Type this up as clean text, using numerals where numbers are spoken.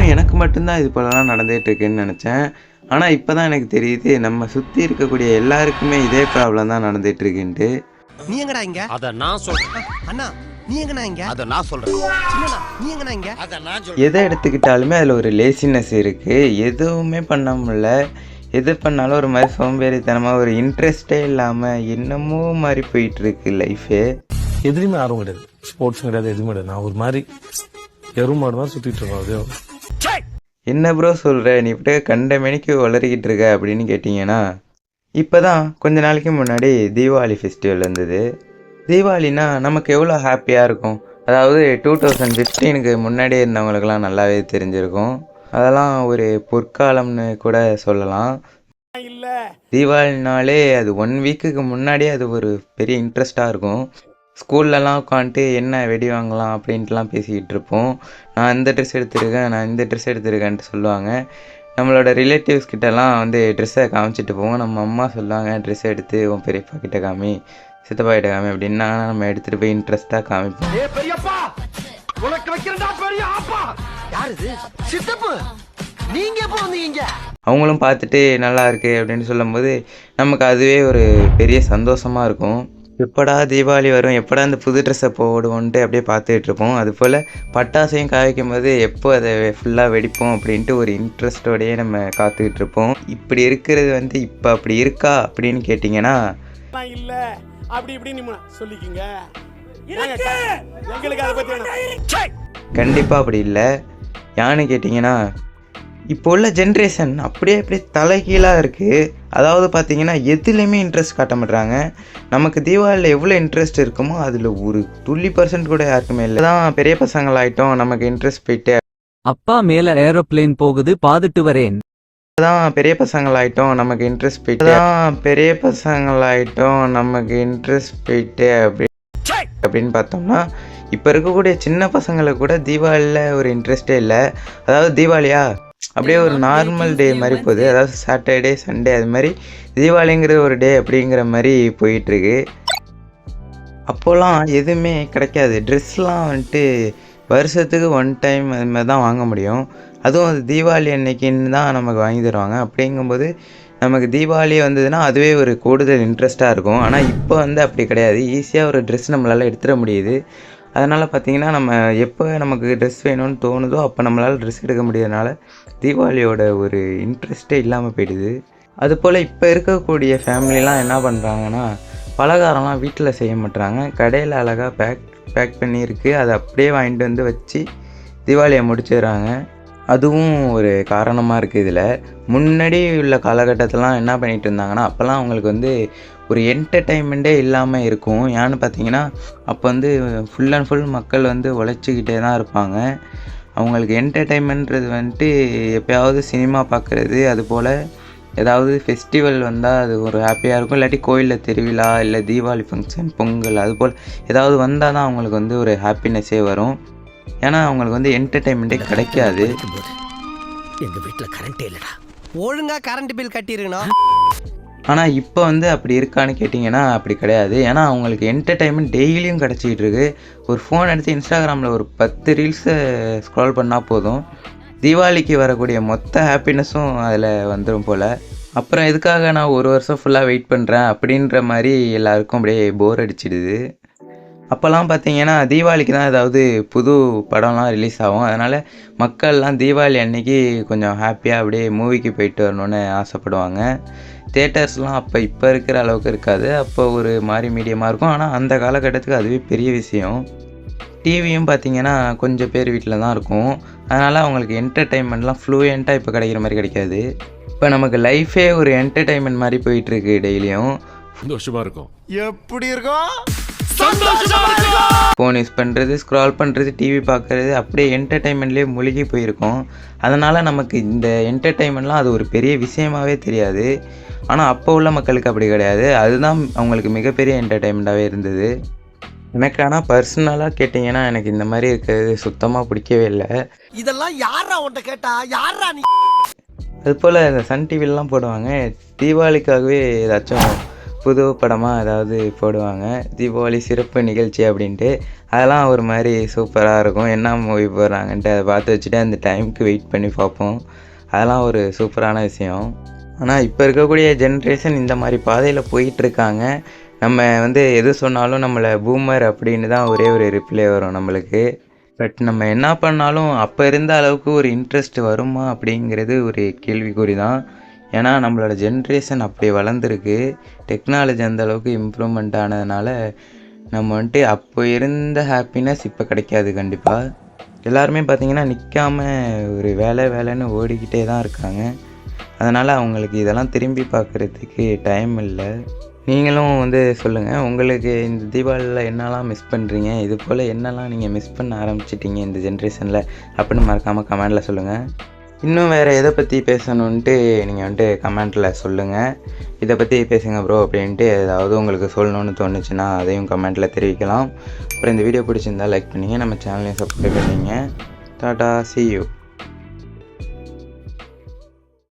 வெறும் எனக்கு மட்டும்தான் இது போலலாம் நடந்துகிட்டு இருக்குன்னு நினச்சேன். ஆனால் இப்போ தான் எனக்கு தெரியுது நம்ம சுற்றி இருக்கக்கூடிய எல்லாருக்குமே இதே ப்ராப்ளம் தான் நடந்துகிட்டு இருக்குன்ட்டு. நீ எங்கடா இங்க? அத நான் சொல்றேன். அண்ணா நீ எங்கடா இங்க? அத நான் சொல்றேன். சின்னண்ணா நீ எங்கடா இங்க? அத நான் சொல்றேன். எதை எடுத்துக்கிட்டாலுமே அதில் ஒரு லேசினஸ் இருக்குது. எதுவுமே பண்ண முடியல. எது பண்ணாலும் ஒரு மாதிரி சோம்பேறித்தனமாக, ஒரு இன்ட்ரெஸ்டே இல்லாமல் என்னமோ மாதிரி போயிட்டுருக்கு லைஃபே. எதுலையுமே ஆர்வம் கிடையாது. ஸ்போர்ட்ஸும் கிடையாது, எதுவும் கிடையாது. நான் ஒரு மாதிரி எருமாடு மாதிரி சுற்றிட்டு இருக்கோம். அதே என்ன ப்ரோ சொல்கிற, நீ இப்படியே கண்ட மணிக்கு வளரிக்கிட்டு இருக்க அப்படின்னு கேட்டிங்கன்னா, இப்போ தான் கொஞ்ச நாளைக்கு முன்னாடி தீபாவளி ஃபெஸ்டிவல் இருந்தது. தீபாவளினா நமக்கு எவ்வளோ ஹாப்பியாக இருக்கும். அதாவது 2015க்கு முன்னாடி இருந்தவங்களுக்கெல்லாம் நல்லாவே தெரிஞ்சிருக்கும். அதெல்லாம் ஒரு பொற்காலம்னு கூட சொல்லலாம். தீபாவளினாலே அது 1 வீக்குக்கு முன்னாடியே அது ஒரு பெரிய இன்ட்ரெஸ்டாக இருக்கும். ஸ்கூல்லலாம் உட்காந்துட்டு என்ன வெடி வாங்கலாம் அப்படின்ட்டுலாம் பேசிக்கிட்டு இருப்போம். நான் இந்த ட்ரெஸ் எடுத்துருக்கேன், நான் இந்த ட்ரெஸ் எடுத்துருக்கேன்ட்டு சொல்லுவாங்க. நம்மளோட ரிலேட்டிவ்ஸ் கிட்டலாம் வந்து ட்ரெஸ்ஸை காமிச்சிட்டு போவோம். நம்ம அம்மா சொல்லுவாங்க, ட்ரெஸ் எடுத்து உன் பெரியப்பா கிட்ட காமி, சித்தப்பா கிட்ட காமி அப்படின்னா நம்ம எடுத்துகிட்டு போய் இன்ட்ரெஸ்ட்டாக காமிப்போம். அவங்களும் பார்த்துட்டு நல்லா இருக்கு அப்படின்னு சொல்லும்போது நமக்கு அதுவே ஒரு பெரிய சந்தோஷமாக இருக்கும். எப்படா தீபாவளி வரும், எப்படா அந்த புது ட்ரெஸ்ஸை போடுவோன்ட்டு அப்படியே பார்த்துட்டு இருப்போம். அதுபோல் பட்டாசையும் காய்க்கும் போது எப்போ அதை ஃபுல்லாக வெடிப்போம் அப்படின்ட்டு ஒரு இன்ட்ரெஸ்டோடையே நம்ம காத்துக்கிட்டு இருப்போம். இப்படி இருக்கிறது வந்து இப்போ அப்படி இருக்கா அப்படின்னு கேட்டிங்கன்னா இல்லை, அப்படி இப்படின்னு சொல்லிக்கிங்க. கண்டிப்பாக அப்படி இல்லை. யான்னு கேட்டிங்கன்னா, இப்போ உள்ள ஜென்ரேஷன் அப்படியே தலைகீழாக இருக்குது. அதாவது பார்த்திங்கன்னா எதுலேயுமே இன்ட்ரெஸ்ட் காட்ட மாட்டுறாங்க. நமக்கு தீபாவளியில் எவ்வளோ இன்ட்ரெஸ்ட் இருக்குமோ அதில் ஒரு 20% கூட யாருக்குமே இல்லை. தான் பெரிய பசங்களாயிட்டோம், நமக்கு இன்ட்ரெஸ்ட் போயிட்டு அப்பா மேல ஏரோப்ளேன் போகுது பாத்துட்டு வரேன். தான் பெரிய பசங்களாயிட்டோம், நமக்கு இன்ட்ரெஸ்ட் போயிட்டு அப்படின்னு பார்த்தோம்னா, இப்போ இருக்கக்கூடிய சின்ன பசங்களுக்கு கூட தீபாவளியில் ஒரு இன்ட்ரெஸ்டே இல்லை. அதாவது தீபாவளியா அப்படியே ஒரு நார்மல் டே மாதிரி போகுது. அதாவது சாட்டர்டே சண்டே அது மாதிரி தீபாவளிங்கிற ஒரு டே அப்படிங்கிற மாதிரி போயிட்டுருக்கு. அப்போல்லாம் எதுவுமே கிடைக்காது. ட்ரெஸ்லாம் வந்துட்டு வருஷத்துக்கு 1 டைம் அது மாதிரி தான் வாங்க முடியும். அதுவும் அது தீபாவளி அன்னைக்குன்னு தான் நமக்கு வாங்கி தருவாங்க. அப்படிங்கும்போது நமக்கு தீபாவளி வந்ததுன்னா அதுவே ஒரு கூடுதல் இன்ட்ரெஸ்ட்டாக இருக்கும். ஆனால் இப்போ வந்து அப்படி கிடையாது. ஈஸியாக ஒரு ட்ரெஸ் நம்மளால் எடுத்துட முடியுது. அதனால் பார்த்திங்கன்னா நம்ம எப்போ நமக்கு ட்ரெஸ் வேணும்னு தோணுதோ அப்போ நம்மளால் ட்ரெஸ் எடுக்க முடியாதனால தீபாவளியோட ஒரு இன்ட்ரெஸ்ட்டே இல்லாமல் போயிடுது. அதுபோல் இப்போ இருக்கக்கூடிய ஃபேமிலிலாம் என்ன பண்ணுறாங்கன்னா, பலகாரம்லாம் வீட்டில் செய்ய மாட்டுறாங்க. கடையில் அழகாக பேக் பண்ணியிருக்கு, அதை அப்படியே வாங்கிட்டு வந்து வச்சு தீபாவளியை முடிச்சிடுறாங்க. அதுவும் ஒரு காரணமாக இருக்குது இதில். முன்னாடி உள்ள காலகட்டத்திலலாம் என்ன பண்ணிகிட்டு இருந்தாங்கன்னா, அப்போல்லாம் அவங்களுக்கு வந்து ஒரு என்டர்டெயின்மெண்ட்டே இல்லாமல் இருக்கும். ஏன்னு பார்த்தீங்கன்னா, அப்போ வந்து ஃபுல் அண்ட் ஃபுல் மக்கள் வந்து உழைச்சிக்கிட்டே தான் இருப்பாங்க. அவங்களுக்கு என்டர்டெயின்மெண்ட்றது வந்துட்டு எப்போயாவது சினிமா பார்க்குறது, அதுபோல் ஏதாவது ஃபெஸ்டிவல் வந்தால் அது ஒரு ஹாப்பியாக இருக்கும். இல்லாட்டி கோயிலில் திருவிழா, இல்லை தீபாவளி ஃபங்க்ஷன், பொங்கல் அதுபோல் ஏதாவது வந்தால் தான் அவங்களுக்கு வந்து ஒரு ஹாப்பினஸ்ஸே வரும். ஏன்னா அவங்களுக்கு வந்து என்டர்டெயின்மெண்ட்டே கிடைக்காது. எங்கள் வீட்டில் கரண்ட்டே இல்லைடா, ஒழுங்காக கரண்ட் பில் கட்டிருக்கணும். ஆனால் இப்போ வந்து அப்படி இருக்கான்னு கேட்டிங்கன்னா அப்படி கிடையாது. ஏன்னா அவங்களுக்கு என்டர்டெயின்மெண்ட் டெய்லியும் கிடச்சிக்கிட்டு இருக்குது. ஒரு ஃபோன் எடுத்து இன்ஸ்டாகிராமில் ஒரு 10 ரீல்ஸை ஸ்க்ரால் பண்ணால் போதும், தீபாவளிக்கு வரக்கூடிய மொத்த ஹாப்பினஸும் அதில் வந்துடும் போல். அப்புறம் எதுக்காக நான் ஒரு வருஷம் ஃபுல்லாக வெயிட் பண்ணுறேன் அப்படின்ற மாதிரி எல்லாருக்கும் அப்படியே போர் அடிச்சிடுது. அப்போல்லாம் பார்த்திங்கன்னா தீபாவளிக்கு தான் ஏதாவது புது படம்லாம் ரிலீஸ் ஆகும். அதனால் மக்கள்லாம் தீபாவளி அன்னைக்கு கொஞ்சம் ஹாப்பியாக அப்படியே மூவிக்கு போயிட்டு வரணுன்னு ஆசைப்படுவாங்க. தேட்டர்ஸ்லாம் அப்போ இப்போ இருக்கிற அளவுக்கு இருக்காது. அப்போ ஒரு மாதிரி மீடியமாக இருக்கும். ஆனால் அந்த காலகட்டத்துக்கு அதுவே பெரிய விஷயம். டிவியும் பார்த்திங்கன்னா கொஞ்சம் பேர் வீட்டில் தான் இருக்கும். அதனால் அவங்களுக்கு என்டர்டெயின்மெண்ட்லாம் ஃப்ளூயண்ட்டாக இப்போ கிடைக்கிற மாதிரி கிடைக்காது. இப்போ நமக்கு லைஃபே ஒரு என்டர்டெயின்மெண்ட் மாதிரி போயிட்டுருக்கு. டெய்லியும் சந்தோஷமாக இருக்கும். எப்படி இருக்கும்? ஃபோன் யூஸ் பண்ணுறது, ஸ்க்ரால் பண்ணுறது, டிவி பார்க்குறது, அப்படியே என்டர்டெயின்மெண்ட்லேயே மூழ்கி போயிருக்கோம். அதனால் நமக்கு இந்த என்டர்டெயின்மெண்ட்லாம் அது ஒரு பெரிய விஷயமாகவே தெரியாது. ஆனால் அப்போ உள்ள மக்களுக்கு அப்படி கிடையாது. அதுதான் அவங்களுக்கு மிகப்பெரிய என்டர்டெயின்மெண்ட்டாகவே இருந்தது. எனக்கு ஆனால் பர்சனலாக கேட்டிங்கன்னா எனக்கு இந்த மாதிரி இருக்கிறது சுத்தமாக பிடிக்கவே இல்லை. இதெல்லாம் யாரா உன்கிட்ட கேட்டா, யாரா நீ? அதுபோல் இந்த சன் டிவிலலாம் போடுவாங்க, தீபாவளிக்காகவே ஏதாச்சும் புது படமாக ஏதாவது போடுவாங்க, தீபாவளி சிறப்பு நிகழ்ச்சி அப்படின்ட்டு. அதெல்லாம் ஒரு மாதிரி சூப்பராக இருக்கும். என்ன மூவி போடுறாங்கன்ட்டு அதை பார்த்து வச்சுட்டு அந்த டைமுக்கு வெயிட் பண்ணி பார்ப்போம். அதெல்லாம் ஒரு சூப்பரான விஷயம். ஆனால் இப்போ இருக்கக்கூடிய ஜென்ரேஷன் இந்த மாதிரி பாதையில் போயிட்டுருக்காங்க. நம்ம எது சொன்னாலும் நம்மளை பூமர் அப்படின்னு தான் ஒரே ஒரு ரிப்ளை வரும் நம்மளுக்கு. பட் நம்ம என்ன பண்ணாலும் அப்போ இருந்த அளவுக்கு ஒரு இன்ட்ரெஸ்ட் வருமா அப்படிங்கிறது ஒரு கேள்விக்குறி தான். ஏன்னா நம்மளோட ஜென்ரேஷன் அப்படி வளர்ந்துருக்கு. டெக்னாலஜி அந்த அளவுக்கு இம்ப்ரூவ்மெண்ட் ஆனதுனால நம்ம அப்போ இருந்த ஹாப்பினஸ் இப்போ கிடைக்காது கண்டிப்பாக. எல்லாருமே பார்த்திங்கன்னா நிற்காம ஒரு வேலைன்னு ஓடிக்கிட்டே தான் இருக்காங்க. அதனால் அவங்களுக்கு இதெல்லாம் திரும்பி பார்க்குறதுக்கு டைம் இல்லை. நீங்களும் சொல்லுங்கள், உங்களுக்கு இந்த தீபாவளியில் என்னெல்லாம் மிஸ் பண்ணுறீங்க, இது போல் என்னெல்லாம் நீங்கள் மிஸ் பண்ண ஆரம்பிச்சிட்டிங்க இந்த ஜென்ரேஷனில் அப்படின்னு மறக்காமல் கமெண்டில் சொல்லுங்கள். இன்னும் வேறு எதை பற்றி பேசணுன்ட்டு நீங்கள் கமெண்ட்டில் சொல்லுங்கள். இதை பற்றி பேசுங்க ப்ரோ அப்படின்ட்டு ஏதாவது உங்களுக்கு சொல்லணுன்னு தோணுச்சுன்னா அதையும் கமெண்ட்டில் தெரிவிக்கலாம். அப்புறம் இந்த வீடியோ பிடிச்சிருந்தால் லைக் பண்ணிங்க, நம்ம சேனலையும் சப்ஸ்கிரைப் பண்ணிங்க. Tata, see you.